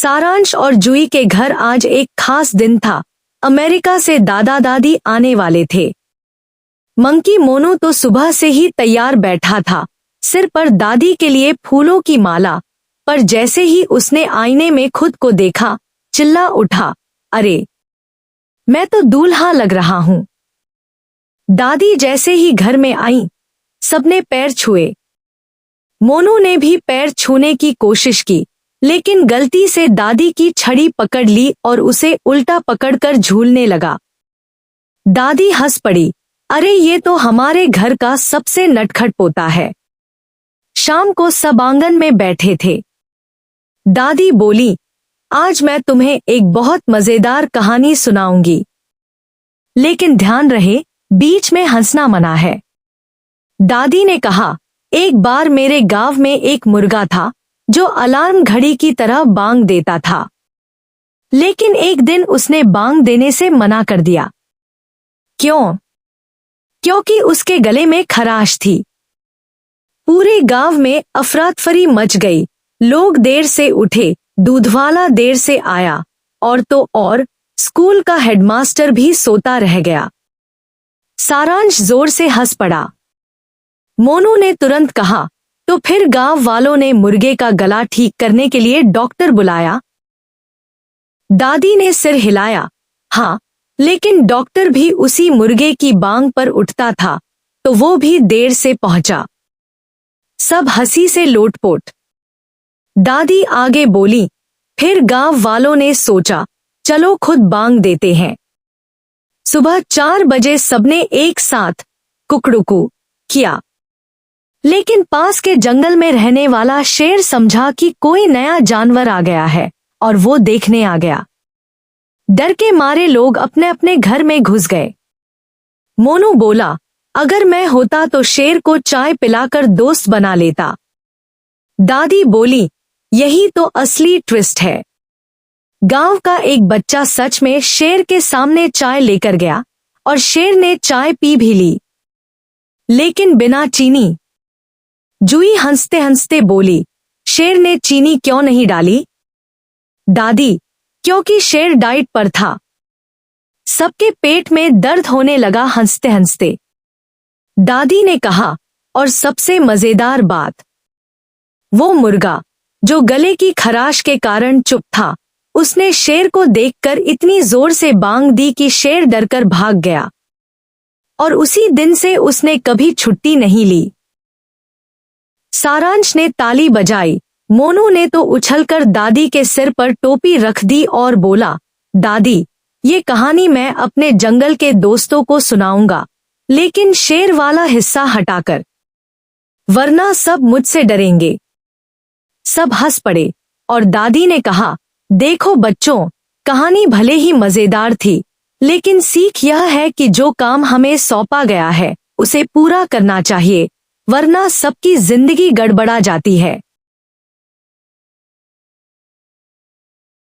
सारांश और जूही के घर आज एक खास दिन था। अमेरिका से दादा दादी आने वाले थे। मंकी मोनू तो सुबह से ही तैयार बैठा था, सिर पर दादी के लिए फूलों की माला। पर जैसे ही उसने आईने में खुद को देखा, चिल्ला उठा, अरे मैं तो दूल्हा लग रहा हूं। दादी जैसे ही घर में आई, सबने पैर छुए। मोनू ने भी पैर छूने की कोशिश की, लेकिन गलती से दादी की छड़ी पकड़ ली और उसे उल्टा पकड़कर झूलने लगा। दादी हंस पड़ी, अरे ये तो हमारे घर का सबसे नटखट पोता है। शाम को सब आंगन में बैठे थे। दादी बोली, आज मैं तुम्हें एक बहुत मजेदार कहानी सुनाऊंगी, लेकिन ध्यान रहे बीच में हंसना मना है। दादी ने कहा, एक बार मेरे गांव में एक मुर्गा था जो अलार्म घड़ी की तरह बांग देता था। लेकिन एक दिन उसने बांग देने से मना कर दिया। क्यों? क्योंकि उसके गले में खराश थी। पूरे गांव में अफरातफरी मच गई। लोग देर से उठे, दूधवाला देर से आया, और तो और स्कूल का हेडमास्टर भी सोता रह गया। सारांश जोर से हंस पड़ा। मोनू ने तुरंत कहा, तो फिर गांव वालों ने मुर्गे का गला ठीक करने के लिए डॉक्टर बुलाया। दादी ने सिर हिलाया, हाँ, लेकिन डॉक्टर भी उसी मुर्गे की बांग पर उठता था, तो वो भी देर से पहुंचा। सब हंसी से लोटपोट। दादी आगे बोली, फिर गांव वालों ने सोचा, चलो खुद बांग देते हैं। सुबह 4 बजे सबने एक साथ कुकड़ुकू किया। लेकिन पास के जंगल में रहने वाला शेर समझा कि कोई नया जानवर आ गया है, और वो देखने आ गया। डर के मारे लोग अपने अपने घर में घुस गए। मोनू बोला, अगर मैं होता तो शेर को चाय पिलाकर दोस्त बना लेता। दादी बोली, यही तो असली ट्विस्ट है। गांव का एक बच्चा सच में शेर के सामने चाय लेकर गया, और शेर ने चाय पी भी ली, लेकिन बिना चीनी। जूही हंसते हंसते बोली, शेर ने चीनी क्यों नहीं डाली? दादी, क्योंकि शेर डाइट पर था। सबके पेट में दर्द होने लगा हंसते हंसते। दादी ने कहा, और सबसे मजेदार बात, वो मुर्गा जो गले की खराश के कारण चुप था, उसने शेर को देखकर इतनी जोर से बांग दी कि शेर डरकर भाग गया, और उसी दिन से उसने कभी छुट्टी नहीं ली। सारांश ने ताली बजाई। मोनू ने तो उछलकर दादी के सिर पर टोपी रख दी और बोला, दादी, ये कहानी मैं अपने जंगल के दोस्तों को सुनाऊंगा, लेकिन शेर वाला हिस्सा हटाकर, वरना सब मुझसे डरेंगे। सब हंस पड़े, और दादी ने कहा, देखो बच्चों, कहानी भले ही मजेदार थी, लेकिन सीख यह है कि जो काम हमें सौंपा गया है उसे पूरा करना चाहिए, वरना सबकी जिंदगी गड़बड़ा जाती है।